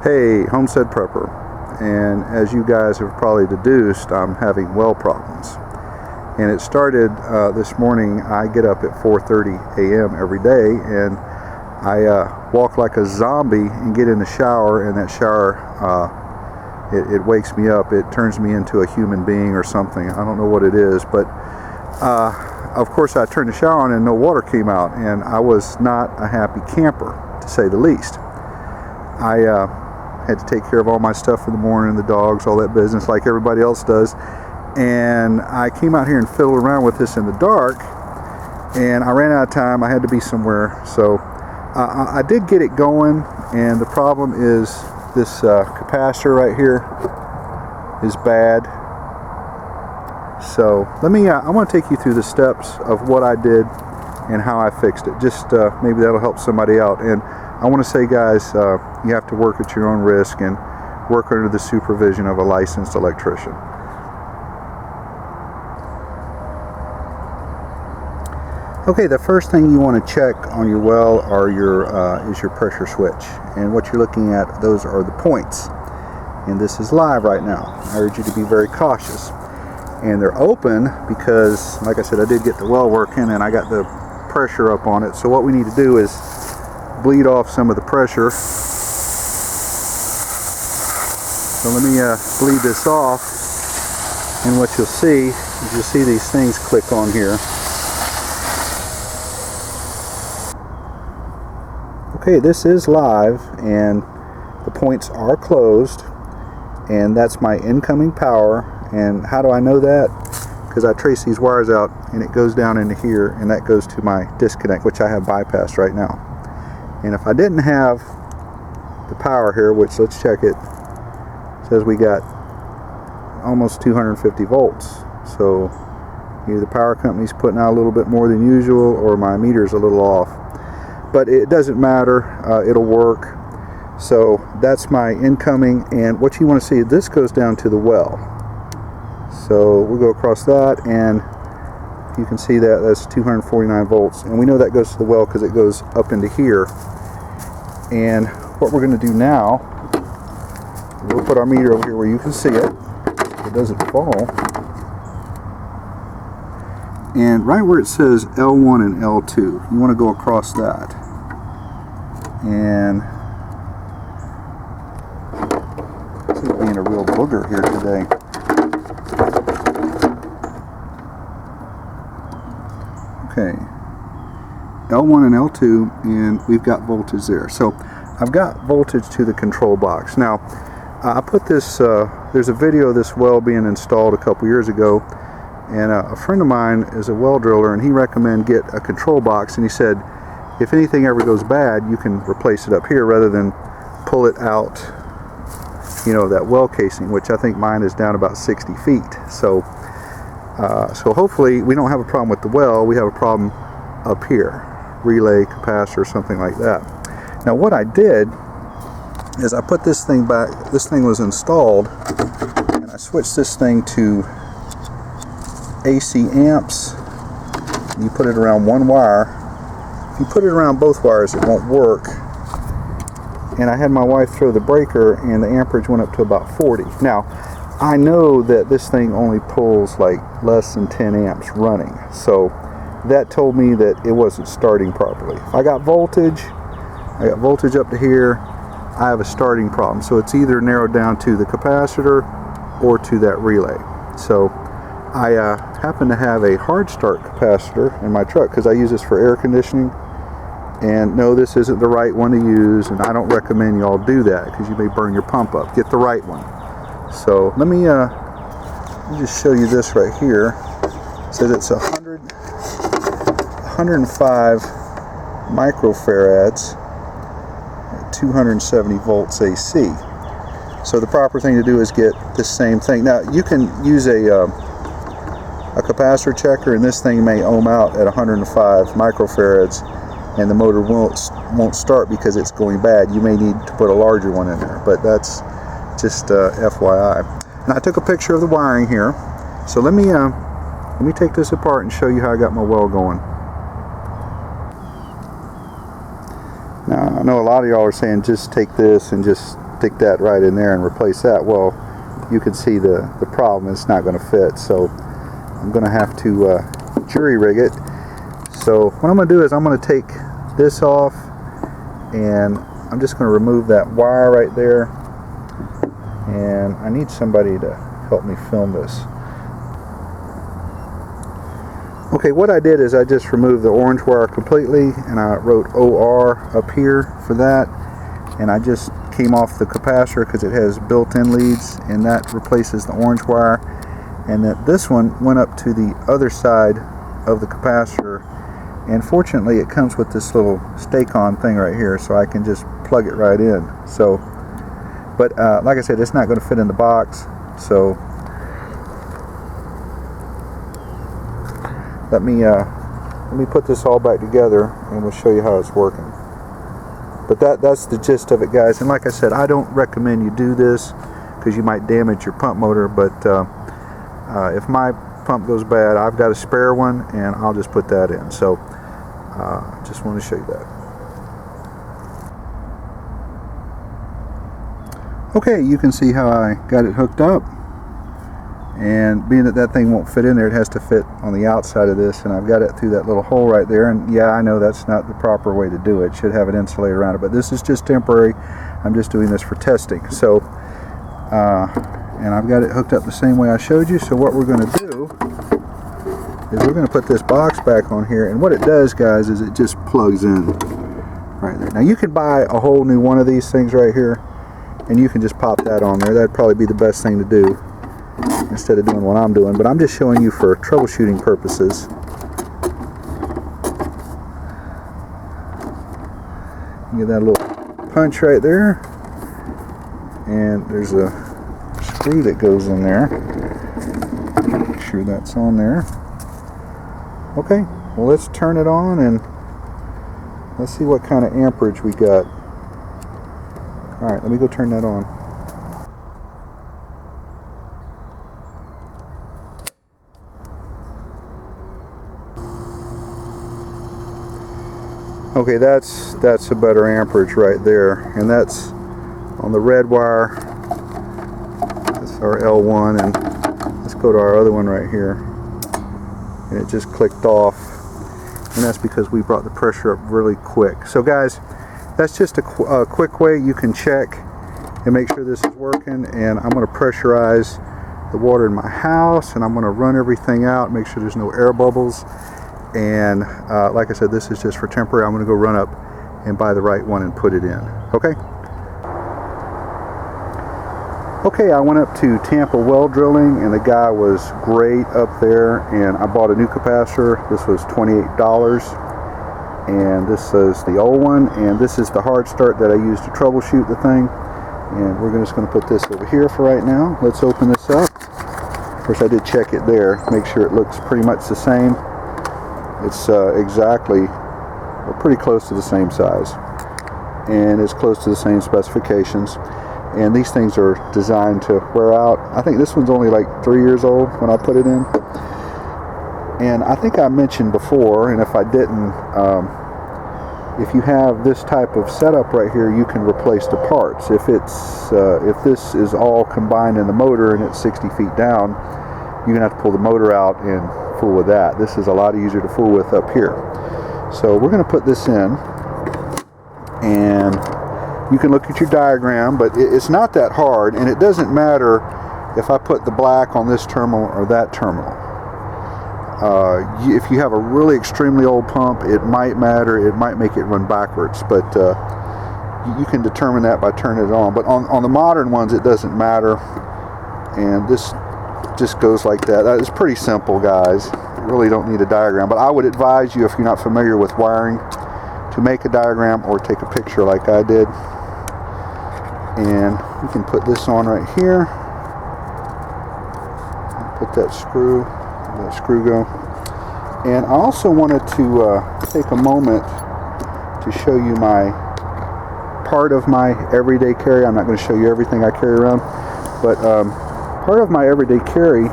Hey, Homestead Prepper, and as you guys have probably deduced, I'm having well problems. And it started this morning. I get up at 4:30 a.m. every day, and I walk like a zombie and get in the shower, and that shower it wakes me up. It turns me into a human being or something. I don't know what it is, but of course I turned the shower on and no water came out, and I was not a happy camper, to say the least. I had to take care of all my stuff in the morning, the dogs, all that business, like everybody else does. And I came out here and fiddled around with this in the dark, and I ran out of time. I had to be somewhere, so I did get it going. And the problem is this capacitor right here is bad. So let me I want to take you through the steps of what I did and how I fixed it. Just maybe that'll help somebody out. And I want to say, guys, you have to work at your own risk and work under the supervision of a licensed electrician. Okay, the first thing you want to check on your well are is your pressure switch. And what you're looking at, those are the points. And this is live right now. I urge you to be very cautious. And they're open because, like I said, I did get the well working and I got the pressure up on it. So what we need to do is bleed off some of the pressure. So let me bleed this off, and what you'll see is these things click on here. Okay, this is live and the points are closed, and that's my incoming power. And how do I know that? Because I trace these wires out and it goes down into here, and that goes to my disconnect, which I have bypassed right now. And if I didn't have the power here, which, let's check it, says we got almost 250 volts. So either the power company's putting out a little bit more than usual, or my meter's a little off. But it doesn't matter, it'll work. So that's my incoming, and what you want to see, this goes down to the well. So we'll go across that, and you can see that that's 249 volts, and we know that goes to the well because it goes up into here. And what we're going to do now, we'll put our meter over here where you can see it so it doesn't fall. And right where it says L1 and L2, you want to go across that. And this is being a real booger here today. Okay, L1 and L2, and we've got voltage there. So I've got voltage to the control box. Now, I put this, there's a video of this well being installed a couple years ago, and a friend of mine is a well driller, and he recommended get a control box, and he said if anything ever goes bad, you can replace it up here rather than pull it out, you know, that well casing, which I think mine is down about 60 feet. So so hopefully we don't have a problem with the well, we have a problem up here, relay, capacitor, something like that. Now what I did is I put this thing back. This thing was installed, and I switched this thing to AC amps. You put it around one wire. If you put it around both wires, it won't work. And I had my wife throw the breaker, and the amperage went up to about 40. Now I know that this thing only pulls like less than 10 amps running, so that told me that it wasn't starting properly. If I got voltage up to here, I have a starting problem. So it's either narrowed down to the capacitor or to that relay. So I happen to have a hard start capacitor in my truck because I use this for air conditioning. And no, this isn't the right one to use, and I don't recommend y'all do that because you may burn your pump up. Get the right one. So let me just show you this right here. It says it's 105 microfarads at 270 volts AC. So the proper thing to do is get this same thing. Now you can use a capacitor checker, and this thing may ohm out at 105 microfarads, and the motor won't start because it's going bad. You may need to put a larger one in there, but that's just FYI. And I took a picture of the wiring here, so let me take this apart and show you how I got my well going. Now I know a lot of y'all are saying just take this and just stick that right in there and replace that, well, you can see the problem. It's not going to fit, so I'm going to have to jury rig it. So what I'm going to do is I'm going to take this off, and I'm just going to remove that wire right there, and I need somebody to help me film this. Okay, what I did is I just removed the orange wire completely, and I wrote OR up here for that, and I just came off the capacitor because it has built-in leads, and that replaces the orange wire. And that this one went up to the other side of the capacitor, and fortunately it comes with this little stake-on thing right here, so I can just plug it right in. So, but like I said, it's not going to fit in the box, so let me put this all back together, and we'll show you how it's working. But that's the gist of it, guys. And like I said, I don't recommend you do this because you might damage your pump motor, but if my pump goes bad, I've got a spare one, and I'll just put that in. So just want to show you that. Okay, you can see how I got it hooked up, and being that that thing won't fit in there, it has to fit on the outside of this, and I've got it through that little hole right there. And yeah, I know that's not the proper way to do it. It should have an insulator around it, but this is just temporary. I'm just doing this for testing. So and I've got it hooked up the same way I showed you. So what we're going to do is we're going to put this box back on here, and what it does, guys, is it just plugs in right there. Now you can buy a whole new one of these things right here, and you can just pop that on there. That'd probably be the best thing to do instead of doing what I'm doing, but I'm just showing you for troubleshooting purposes. You get that little punch right there, and there's a screw that goes in there. Make sure that's on there. Okay, well, let's turn it on and let's see what kind of amperage we got. Alright, let me go turn that on. Okay, that's a better amperage right there, and that's on the red wire. That's our L1, and let's go to our other one right here, and it just clicked off, and that's because we brought the pressure up really quick. So guys, that's just a quick way you can check and make sure this is working. And I'm going to pressurize the water in my house, and I'm going to run everything out, make sure there's no air bubbles. And like I said, this is just for temporary. I'm going to go run up and buy the right one and put it in. Okay? Okay, I went up to Tampa well drilling, and the guy was great up there, and I bought a new capacitor. This was $28, and this is the old one, and this is the hard start that I used to troubleshoot the thing. And we're just going to put this over here for right now. Let's open this up. Of course, I did check it there, make sure it looks pretty much the same. It's exactly, or pretty close to the same size, and it's close to the same specifications. And these things are designed to wear out. I think this one's only like 3 years old when I put it in. And I think I mentioned before, and if I didn't, if you have this type of setup right here, you can replace the parts. If this is all combined in the motor and it's 60 feet down, you're gonna have to pull the motor out and fool with that. This is a lot easier to fool with up here. So we're going to put this in, and you can look at your diagram, but it's not that hard, and it doesn't matter if I put the black on this terminal or that terminal. If you have a really extremely old pump, it might matter. It might make it run backwards, but you can determine that by turning it on. But on the modern ones, it doesn't matter, and this just goes like that. That is pretty simple, guys. You really don't need a diagram, but I would advise you, if you're not familiar with wiring, to make a diagram or take a picture like I did. And we can put this on right here. Put that screw, let that screw go. And I also wanted to take a moment to show you my part of my everyday carry. I'm not going to show you everything I carry around, but part of my everyday carry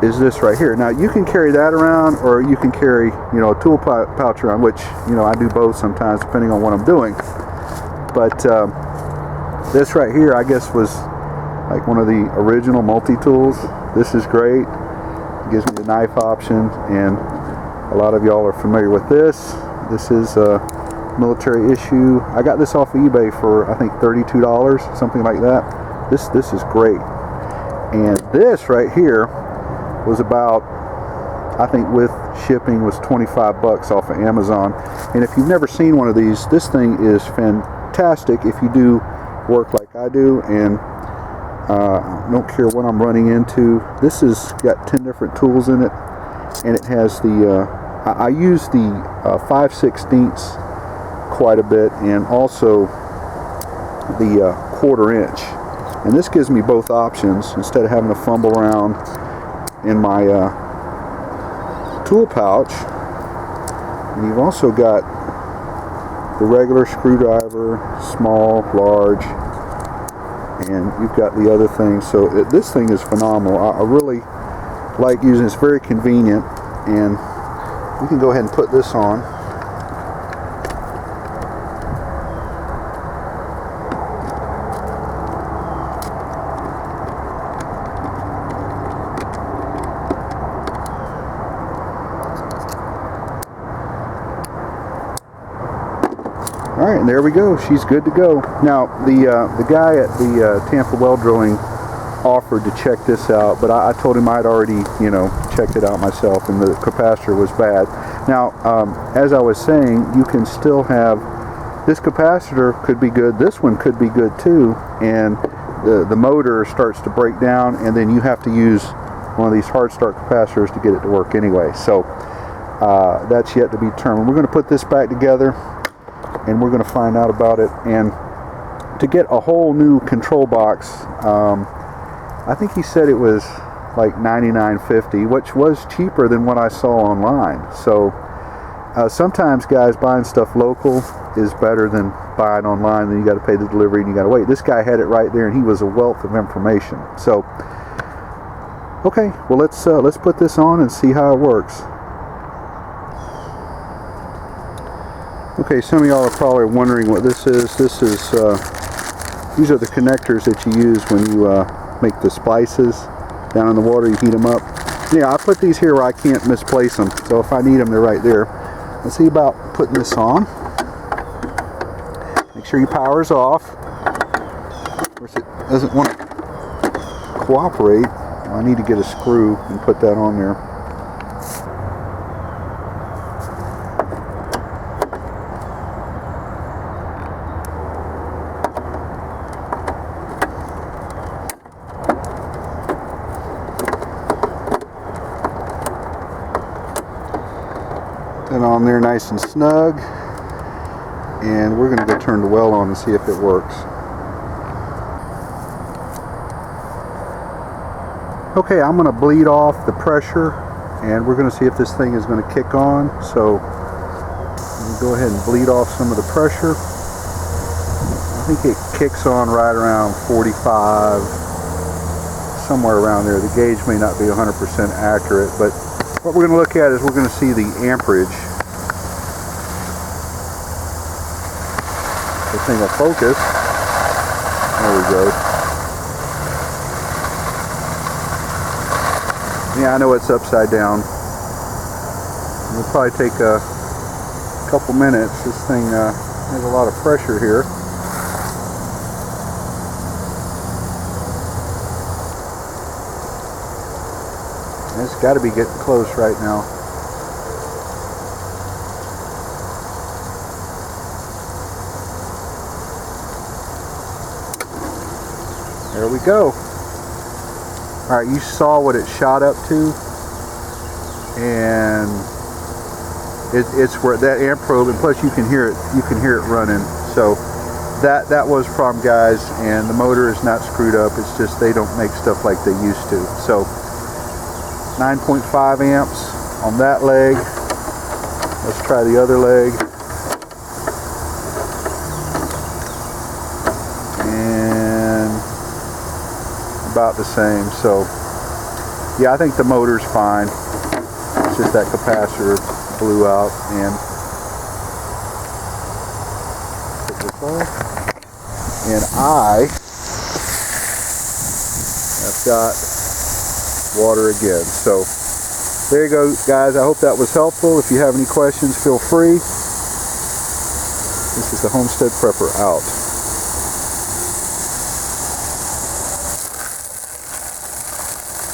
is this right here. Now you can carry that around, or you can carry, a tool pouch around, which, I do both sometimes depending on what I'm doing. But This right here, I guess, was like one of the original multi-tools. This is great. It gives me the knife option, and a lot of y'all are familiar with this. This is a military issue. I got this off of eBay for, I think, $32, something like that. This is great. And this right here was about, I think with shipping, was 25 bucks off of Amazon. And if you've never seen one of these, this thing is fantastic if you do work like I do, and don't care what I'm running into. This has got 10 different tools in it, and it has the I use the 5/16 quite a bit, and also the 1/4 inch, and this gives me both options instead of having to fumble around in my tool pouch. And you've also got the regular screwdriver, small, large, and you've got the other things. So this thing is phenomenal. I really like using it. It's very convenient, and we can go ahead and put this on. Alright, and there we go. She's good to go. Now, the guy at the Tampa Well Drilling offered to check this out, but I told him I'd already, checked it out myself, and the capacitor was bad. Now, as I was saying, you can still have, this capacitor could be good, this one could be good too, and the motor starts to break down, and then you have to use one of these hard start capacitors to get it to work anyway. So, that's yet to be determined. We're going to put this back together, and we're going to find out about it. And to get a whole new control box, I think he said it was like $99.50, which was cheaper than what I saw online. So sometimes, guys, buying stuff local is better than buying online. Then you got to pay the delivery and you got to wait. This guy had it right there, and he was a wealth of information. So okay, well, let's put this on and see how it works. Okay, some of y'all are probably wondering what this is. This is these are the connectors that you use when you make the splices down in the water. You heat them up. Yeah, I put these here where I can't misplace them, so if I need them, they're right there. Let's see about putting this on. Make sure your power's off. Of course, it doesn't want to cooperate. I need to get a screw and put that on there. On there nice and snug, and we're going to go turn the well on and see if it works. Okay, I'm going to bleed off the pressure, and we're going to see if this thing is going to kick on. So go ahead and bleed off some of the pressure. I think it kicks on right around 45, somewhere around there. The gauge may not be 100% accurate, but what we're going to look at is we're going to see the amperage. The thing will focus. There we go. Yeah, I know it's upside down. It'll probably take a couple minutes. This thing has a lot of pressure here. It's got to be getting close right now. There we go. Alright, you saw what it shot up to, and it's where that amp probe, and plus you can hear it running. So that was the problem, guys, and the motor is not screwed up. It's just they don't make stuff like they used to. So 9.5 amps on that leg. Let's try the other leg. And about the same. So yeah, I think the motor's fine. It's just that capacitor blew out. And put this off. and I have got water again. So there you go, guys. I hope that was helpful. If you have any questions, feel free. This is the Homestead Prepper out.